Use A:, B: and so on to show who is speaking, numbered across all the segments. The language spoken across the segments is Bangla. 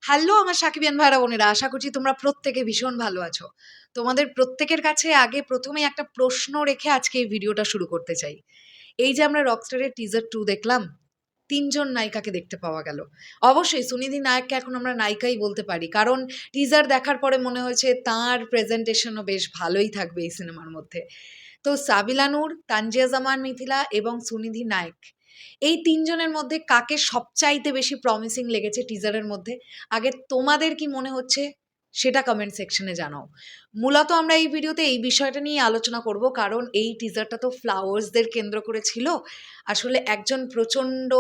A: হ্যালো আমার সাকিবিয়ান ভাইরা বোনেরা, আশা করছি তোমরা প্রত্যেকে ভীষণ ভালো আছো। তোমাদের প্রত্যেকের কাছে আগে প্রথমেই একটা প্রশ্ন রেখে আজকে এই ভিডিওটা শুরু করতে চাই। এই যে আমরা রকস্টারের টিজার 2 দেখলাম, ৩ জন নায়িকাকে দেখতে পাওয়া গেল। অবশ্যই সুনিধি নায়ককে এখন আমরা নায়িকাই বলতে পারি। কারণ টিজার দেখার পরে মনে হয়েছে তাঁর প্রেজেন্টেশনও বেশ ভালোই থাকবে এই সিনেমার মধ্যে। তো সাবিলা নূর, তানজিয়া জামান মিথিলা এবং সুনিধি নায়ক, এই ৩ জনের মধ্যে কাকে সবচাইতে বেশি প্রমিসিং লেগেছে টিজারের মধ্যে? আগে তোমাদের কি মনে হচ্ছে সেটা কমেন্ট সেকশনে জানাও। মূলত আমরা এই ভিডিওতে এই বিষয়টা নিয়ে আলোচনা করব, কারণ এই টিজারটা তো ফ্লাওয়ার্সদের কেন্দ্র করে ছিল। আসলে একজন প্রচণ্ড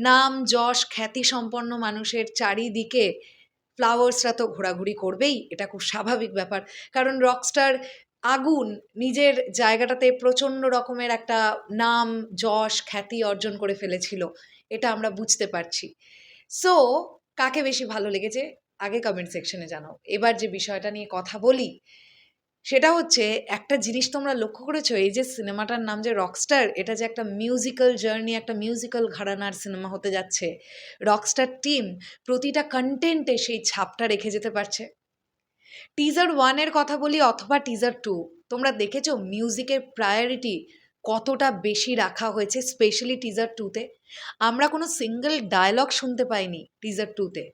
A: নাম, যশ, খ্যাতিসম্পন্ন মানুষের চারিদিকে ফ্লাওয়ার্সরা তো ঘোরাঘুরি করবেই, এটা খুব স্বাভাবিক ব্যাপার। কারণ রকস্টার আগুন নিজের জায়গাটাতে প্রচণ্ড রকমের একটা নাম, যশ, খ্যাতি অর্জন করে ফেলেছিল, এটা আমরা বুঝতে পারছি। সো কাকে বেশি ভালো লেগেছে আগে কমেন্ট সেকশনে জানাও। এবার যে বিষয়টা নিয়ে কথা বলি সেটা হচ্ছে, একটা জিনিস তোমরা লক্ষ্য করেছো, এই যে সিনেমাটার নাম যে রকস্টার, এটা যে একটা মিউজিক্যাল জার্নি, একটা মিউজিক্যাল ঘরানার সিনেমা হতে যাচ্ছে। রকস্টার টিম প্রতিটা কন্টেন্টে সেই ছাপটা রেখে যেতে পারছে। টিজার 1 এর কথা বলি অথবা টিজার 2, তোমরা দেখেছো মিউজিকের প্রায়োরিটি কতটা বেশি রাখা হয়েছে, স্পেশালি টিজার 2তে। আমরা কোনো সিঙ্গেল ডায়লগ শুনতে পাইনি টিজার 2তে।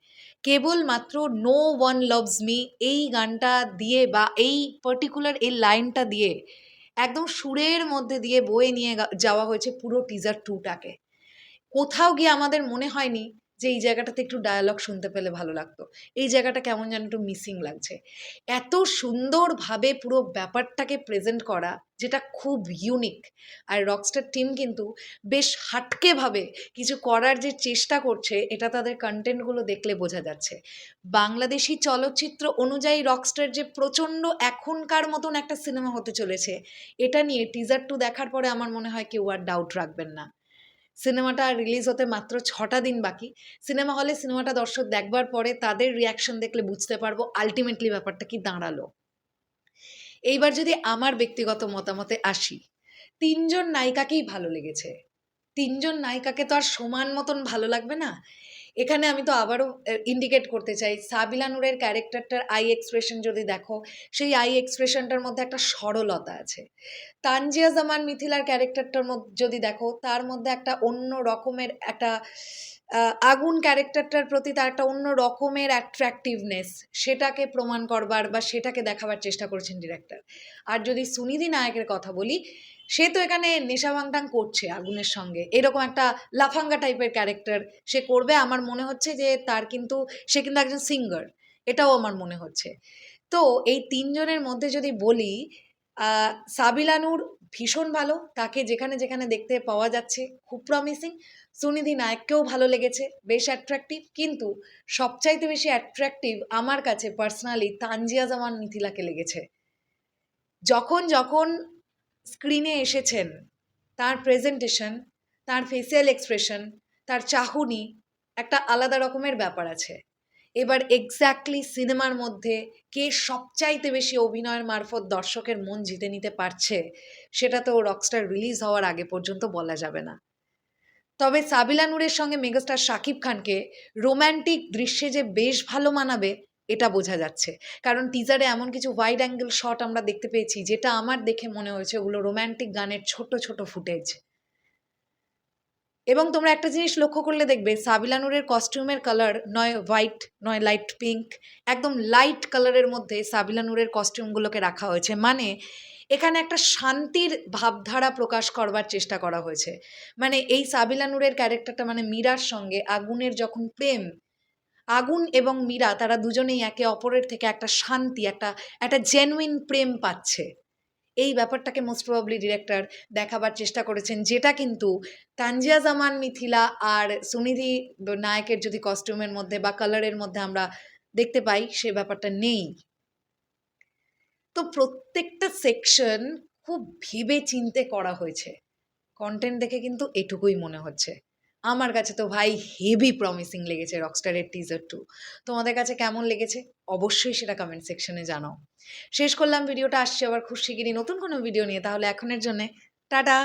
A: কেবলমাত্র নো ওয়ান লাভস মি এই গানটা দিয়ে বা এই পার্টিকুলার এই লাইনটা দিয়ে একদম সুরের মধ্যে দিয়ে বয়ে নিয়ে যাওয়া হয়েছে পুরো টিজার 2টাকে। কোথাও গিয়ে আমাদের মনে হয়নি যে এই জায়গাটাতে একটু ডায়ালগ শুনতে পেলে ভালো লাগতো, এই জায়গাটা কেমন যেন একটু মিসিং লাগছে। এত সুন্দরভাবে পুরো ব্যাপারটাকে প্রেজেন্ট করা, যেটা খুব ইউনিক। আর রকস্টার টিম কিন্তু বেশ হাটকেভাবে কিছু করার যে চেষ্টা করছে, এটা তাদের কন্টেন্টগুলো দেখলে বোঝা যাচ্ছে। বাংলাদেশি চলচ্চিত্র অনুযায়ী রকস্টার যে প্রচণ্ড এখনকার মতন একটা সিনেমা হতে চলেছে, এটা নিয়ে টিজার 2 দেখার পরে আমার মনে হয় কেউ আর ডাউট রাখবেন না। সিনেমাটা রিলিজ হতে মাত্র ৬টা দিন বাকি। সিনেমা হলে সিনেমাটা দর্শক দেখবার পরে তাদের রিঅ্যাকশন দেখলে বুঝতে পারবো আল্টিমেটলি ব্যাপারটা কি দাঁড়ালো। এইবার যদি আমার ব্যক্তিগত মতামতে আসি, ৩ জন নায়িকাকেই ভালো লেগেছে। ৩ জন নায়িকাকে তো আর সমান মতন ভালো লাগবে না। এখানে আমি তো আবারও ইন্ডিকেট করতে চাই, সাবিলা নূরের ক্যারেক্টারটার আই এক্সপ্রেশন যদি দেখো, সেই আই এক্সপ্রেশনটার মধ্যে একটা সরলতা আছে। তানজিয়া জামান মিথিলার ক্যারেক্টারটার যদি দেখো, তার মধ্যে একটা অন্য রকমের একটা আগুন ক্যারেক্টারটার প্রতি তার একটা অন্য রকমের অ্যাট্রাকটিভনেস, সেটাকে প্রমাণ করবার বা সেটাকে দেখাবার চেষ্টা করেছেন ডিরেক্টর। আর যদি সুনিধি নায়কের কথা বলি, সে তো এখানে নেশা ভাঙটাং করছে আগুনের সঙ্গে, এরকম একটা লাফাঙ্গা টাইপের ক্যারেক্টার সে করবে। আমার মনে হচ্ছে যে তার কিন্তু, সে কিন্তু একজন সিঙ্গার, এটাও আমার মনে হচ্ছে। তো এই ৩ জনের মধ্যে যদি বলি, সাবিলা নূর ভীষণ ভালো, তাকে যেখানে যেখানে দেখতে পাওয়া যাচ্ছে খুব প্রমিসিং। সুনিধি নায়ককেও ভালো লেগেছে, বেশ অ্যাট্রাকটিভ। কিন্তু সবচাইতে বেশি অ্যাট্রাকটিভ আমার কাছে পার্সোনালি তানজিয়া জামান মিথিলাকে লেগেছে। যখন যখন স্ক্রিনে এসেছেন, তার প্রেজেন্টেশন, তার ফেসিয়াল এক্সপ্রেশন, তার চাহনি, একটা আলাদা রকমের ব্যাপার আছে। এবার এক্স্যাক্টলি সিনেমার মধ্যে কে সবচাইতে বেশি অভিনয়ের মারফত দর্শকের মন জিতে নিতে পারছে, সেটা তো রকস্টার রিলিজ হওয়ার আগে পর্যন্ত বলা যাবে না। তবে সাবিলা নূরের সঙ্গে মেগাস্টার শাকিব খানকে রোম্যান্টিক দৃশ্যে যে বেশ ভালো মানাবে, এটা বোঝা যাচ্ছে। কারণ টিজারে এমন কিছু ওয়াইড অ্যাঙ্গেল শট আমরা দেখতে পেয়েছি, যেটা আমার দেখে মনে হয়েছে ওগুলো রোম্যান্টিক গানের ছোট ছোট ফুটেজ। এবং তোমরা একটা জিনিস লক্ষ্য করলে দেখবে, সাবিলা নূরের কস্টিউমের কালার নয় হোয়াইট, নয় লাইট পিঙ্ক, একদম লাইট কালারের মধ্যে সাবিলা নূরের কস্টিউমগুলোকে রাখা হয়েছে। মানে এখানে একটা শান্তির ভাবধারা প্রকাশ করবার চেষ্টা করা হয়েছে। মানে এই সাবিলা নূরের ক্যারেক্টারটা, মানে মীরার সঙ্গে আগুনের যখন প্রেম, আগুন এবং মীরা তারা দুজনেই একে অপরের থেকে একটা শান্তি, একটা একটা জেনুইন প্রেম পাচ্ছে। এই ব্যাপারটাকে মোস্ট প্রবাবলি ডিরেক্টর দেখাবার চেষ্টা করেছেন, যেটা কিন্তু তানজিয়া জামান মিথিলা আর সুনিধি নায়কের যদি কস্টিউমের মধ্যে বা কালারের মধ্যে আমরা দেখতে পাই, সে ব্যাপারটা নেই। তো প্রত্যেকটা সেকশন খুব ভেবে চিন্তে করা হয়েছে। কন্টেন্ট দেখে কিন্তু এটুকুই মনে হচ্ছে। আমার কাছে তো ভাই হেভি প্রমিসিং লেগেছে রকস্টারের টিজার 2। তোমাদের কাছে কেমন লেগেছে অবশ্যই সেটা কমেন্ট সেকশনে জানাও। শেষ করলাম ভিডিওটা, আসছে আবার খুব শিগগিরই নতুন কোনো ভিডিও নিয়ে। তাহলে এখনের জন্যে টাটা।